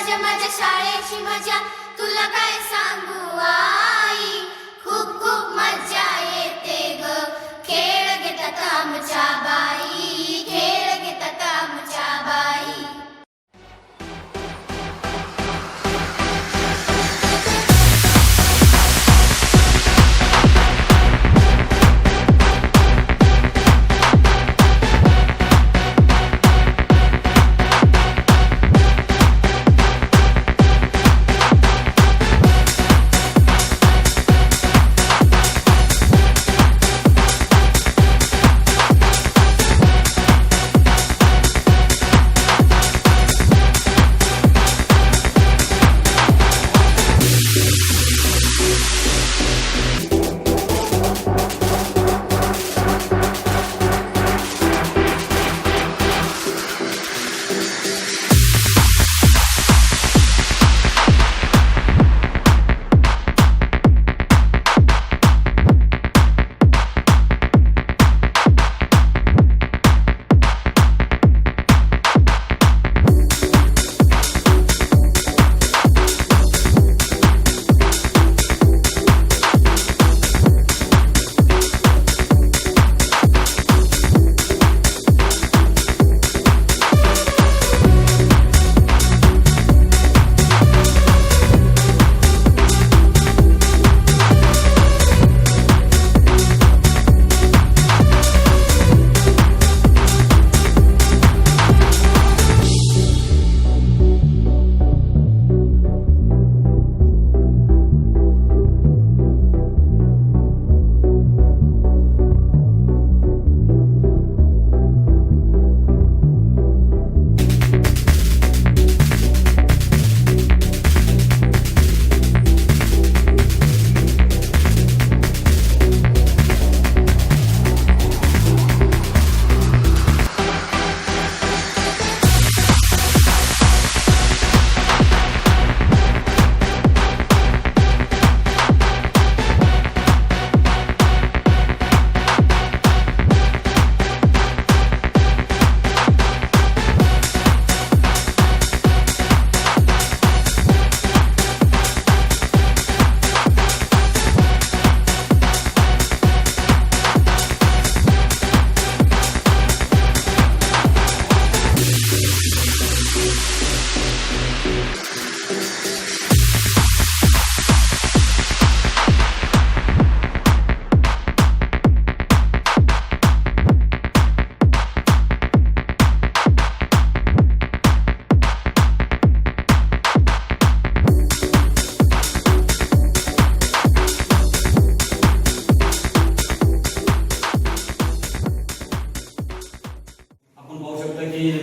माझ्या माझ्या शाळेची मजा तुला काय सांगू आई, खूप खूप मजा येते ग, खेळ घेतात आमच्या बाई, खेळ घेतात आमच्या बाई.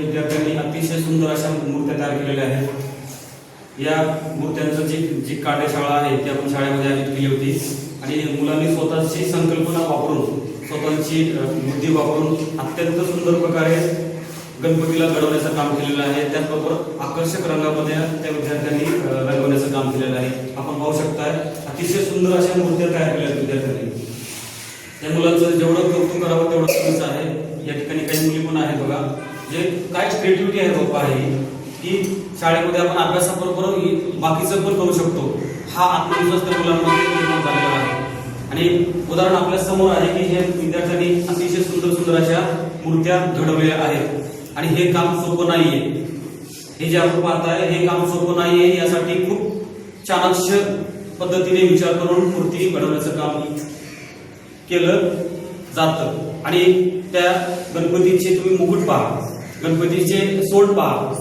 विद्यार्थ्यांनी अतिशय सुंदर अशा मूर्त्या तयार केलेल्या आहेत. या मूर्त्यांचं जी कार्यशाळा आहे ती आपण शाळेमध्ये आयोजित केली होती आणि मुलांनी स्वतःची संकल्पना वापरून स्वतःची बुद्धी वापरून अत्यंत सुंदर प्रकारे गणपतीला घडवण्याचं काम केलेलं आहे. त्याचबरोबर आकर्षक रंगामध्ये त्या विद्यार्थ्यांनी रंगवण्याचं काम केलेलं आहे. आपण पाहू शकताय अतिशय सुंदर अशा मूर्त्या तयार केल्या आहेत विद्यार्थ्यांनी. या मुलांचं जेवढं कौतुक करावं तेवढं कमीच आहे. या ठिकाणी काही मुली पण आहेत बघा, जे काय क्रिएटिव्हिटी आहे बाबा आहे की शाळेमध्ये आपण अभ्यासाबरोबर बाकीचं पण करू शकतो. हा आत्मविश्वास त्या मुलांमध्ये निर्माण झालेला आहे. आणि उदाहरण आपल्या समोर आहे की हे विद्यार्थ्यांनी अतिशय सुंदर सुंदर अशा मूर्त्या घडवलेल्या आहेत आणि हे काम सोपं नाहीये. हे जे आपण पाहताय हे काम सोपं नाहीये. यासाठी खूप चाणक्य पद्धतीने विचार करून मूर्ती घडवण्याचं काम केलं जातं. आणि त्या गणपतीचे तुम्ही मुकुट पहा, गणपतीचे सोंड पहा,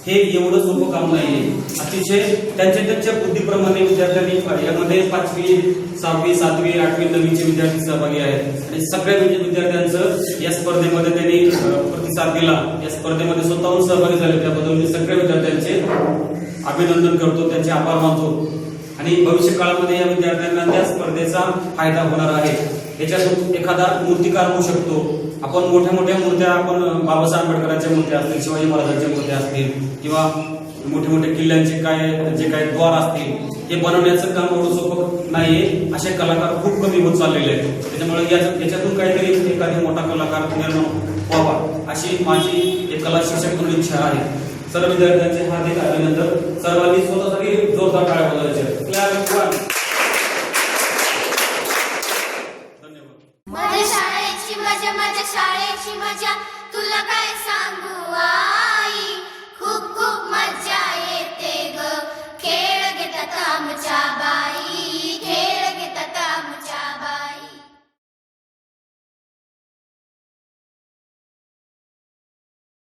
हे एवढं सोपं काम नाहीये. अतिशय त्यांच्या बुद्धीप्रमाणे विद्यार्थ्यांनी यामध्ये 5वी 6वी 7वी 8वी 9वीचे विद्यार्थी सहभागी आहेत आणि सगळ्या विद्यार्थ्यांचं या स्पर्धेमध्ये त्यांनी प्रतिसाद दिला. या स्पर्धेमध्ये स्वतःहून सहभागी झाले त्याबद्दल मी सगळ्या विद्यार्थ्यांचे अभिनंदन करतो, त्यांचे आभार मानतो. आणि भविष्य काळामध्ये या विद्यार्थ्यांना त्या स्पर्धेचा फायदा होणार आहे. याच्यातून एखादा मूर्तिकार होऊ शकतो. आपण मोठ्या मोठ्या मूर्त्या, आपण बाबासाहेब आंबेडकरांच्या मूर्त्या असतील, शिवाजी महाराजांच्या मूर्त्या असतील किंवा मोठे मोठे किल्ल्यांचे जे काय द्वार असतील, हे बनवण्याचं काम एवढं सोपं नाहीये. असे कलाकार खूप कमी होत चाललेले आहेत. त्याच्यामुळे याच्यातून काहीतरी एखादी मोठा कलाकार निर्माण व्हावा अशी माझी एक कला शिक्षक म्हणून इच्छा आहे. सर्व विद्यार्थ्यांचे हार्दिक अभिनंदन. सर्वांनी स्वतःसाठी जोरदार टाळ्या वाजवायच्या. Clap one. धन्यवाद. माझ्या शाळेची मजा, माझ्या शाळेची मजा तुला काय सांगू.